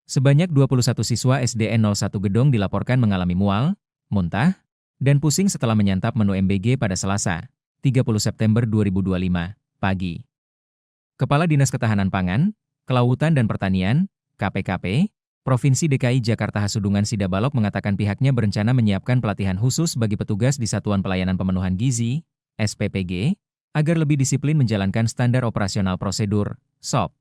Sebanyak 21 siswa SDN 01 Gedong dilaporkan mengalami mual, muntah, dan pusing setelah menyantap menu MBG pada Selasa, 30 September 2025, pagi. Kepala Dinas Ketahanan Pangan, Kelautan dan Pertanian, KPKP, Provinsi DKI Jakarta Hasudungan Sidabalok mengatakan pihaknya berencana menyiapkan pelatihan khusus bagi petugas di Satuan Pelayanan Pemenuhan Gizi, SPPG, agar lebih disiplin menjalankan standar operasional prosedur, SOP.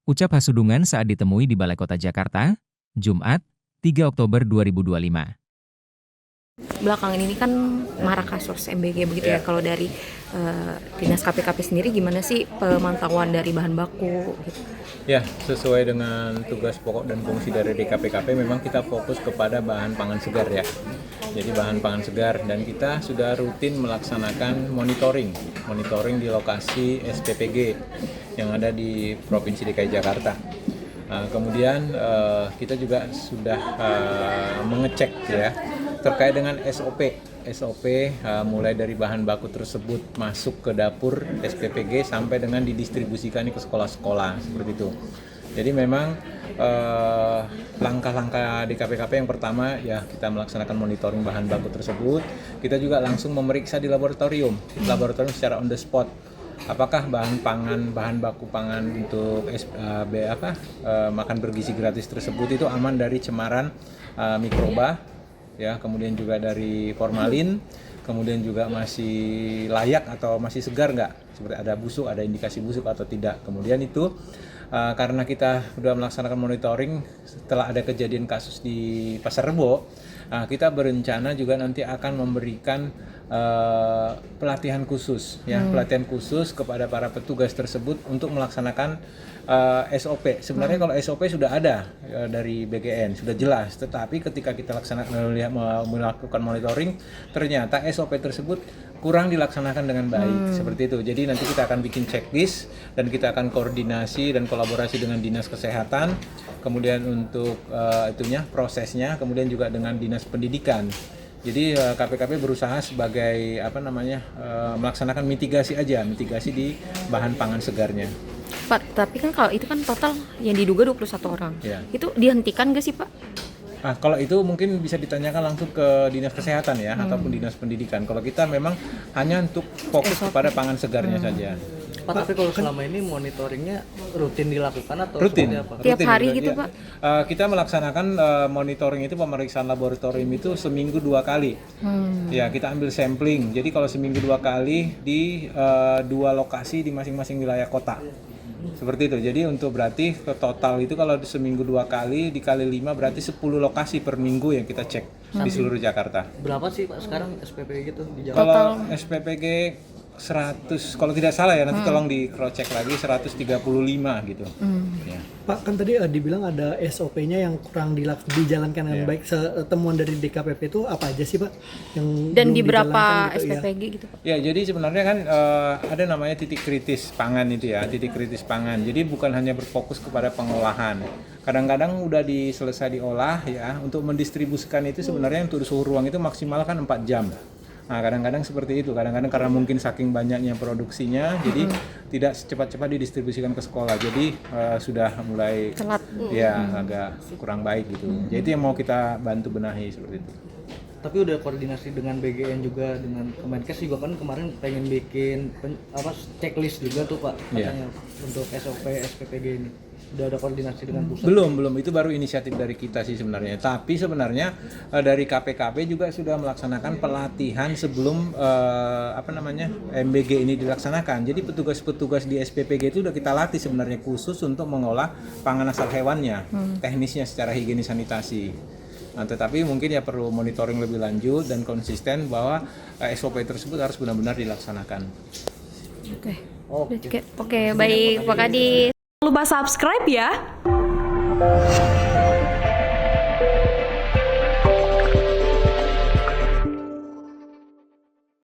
Ucap Hasudungan saat ditemui di Balai Kota Jakarta, Jumat, 3 Oktober 2025. Belakangan ini kan marak kasus MBG begitu ya. Kalau dari Dinas KPKP sendiri gimana sih pemantauan dari bahan baku gitu? Ya, sesuai dengan tugas pokok dan fungsi dari DKPKP memang kita fokus kepada bahan pangan segar ya. Jadi bahan pangan segar, dan kita sudah rutin melaksanakan monitoring di lokasi SPPG yang ada di Provinsi DKI Jakarta. Kemudian kita juga sudah mengecek ya terkait dengan SOP mulai dari bahan baku tersebut masuk ke dapur SPPG sampai dengan didistribusikan ke sekolah-sekolah seperti itu. Jadi memang langkah-langkah di KPKP yang pertama ya kita melaksanakan monitoring bahan baku tersebut. Kita juga langsung memeriksa di laboratorium secara on the spot. Apakah bahan baku pangan untuk makan bergizi gratis tersebut itu aman dari cemaran mikroba, ya, kemudian juga dari formalin, kemudian juga masih layak atau masih segar nggak, seperti ada busuk, ada indikasi busuk atau tidak. Kemudian itu karena kita sudah melaksanakan monitoring setelah ada kejadian kasus di Pasar Rebo, kita berencana juga nanti akan memberikan pelatihan khusus kepada para petugas tersebut untuk melaksanakan SOP. Sebenarnya kalau SOP sudah ada dari BGN, sudah jelas, tetapi ketika kita melakukan monitoring ternyata SOP tersebut kurang dilaksanakan dengan baik, seperti itu. Jadi nanti kita akan bikin checklist dan kita akan koordinasi dan kolaborasi dengan Dinas Kesehatan, kemudian untuk prosesnya, kemudian juga dengan Dinas Pendidikan. Jadi KPKP berusaha sebagai melaksanakan mitigasi di bahan pangan segarnya. Pak, tapi kan kalau itu kan total yang diduga 21 orang. Ya. Itu dihentikan nggak sih Pak? Kalau itu mungkin bisa ditanyakan langsung ke Dinas Kesehatan ya, ataupun Dinas Pendidikan. Kalau kita memang hanya untuk fokus kepada pangan segarnya saja. Pak, tapi kalau selama ini monitoringnya rutin dilakukan atau rutin apa? Tiap hari gitu ya. Pak? Kita melaksanakan monitoring itu, pemeriksaan laboratorium itu seminggu 2 kali. Ya, kita ambil sampling. Jadi kalau seminggu 2 kali di 2 lokasi di masing-masing wilayah kota. Seperti itu. Jadi untuk berarti total itu kalau seminggu 2 kali dikali 5 berarti 10 lokasi per minggu yang kita cek di seluruh Jakarta. Berapa sih Pak sekarang SPPG gitu di Jakarta? Kalau SPPG 100, kalau tidak salah ya, nanti tolong di cross check lagi, 135 gitu. Ya. Pak, kan tadi dibilang ada SOP-nya yang kurang dijalankan dengan baik. Temuan dari DKPP itu apa aja sih Pak? Yang Dan di berapa gitu, SPPG gitu Pak? Ya, jadi sebenarnya kan ada namanya titik kritis pangan itu ya, titik kritis pangan. Jadi bukan hanya berfokus kepada pengolahan. Kadang-kadang udah selesai diolah ya, untuk mendistribusikan itu sebenarnya untuk suhu ruang itu maksimal kan 4 jam. Nah, kadang-kadang seperti itu, kadang-kadang karena mungkin saking banyaknya produksinya, jadi tidak cepat-cepat didistribusikan ke sekolah, jadi sudah mulai telat, ya agak kurang baik gitu. Jadi itu yang mau kita bantu benahi seperti itu. Tapi udah koordinasi dengan BGN juga, dengan Kemenkes juga kan kemarin pengen bikin checklist juga tuh Pak katanya untuk SOP SPPG ini. Udah ada koordinasi dengan pusat? Belum, itu baru inisiatif dari kita sih sebenarnya. Tapi sebenarnya dari KPKP juga sudah melaksanakan pelatihan sebelum MBG ini dilaksanakan. Jadi petugas-petugas di SPPG itu sudah kita latih sebenarnya khusus untuk mengolah pangan asal hewannya, teknisnya secara higienis sanitasi. Nah, tetapi mungkin ya perlu monitoring lebih lanjut dan konsisten bahwa SOP tersebut harus benar-benar dilaksanakan. Oke, baik Pak Kadis. Jangan lupa subscribe ya.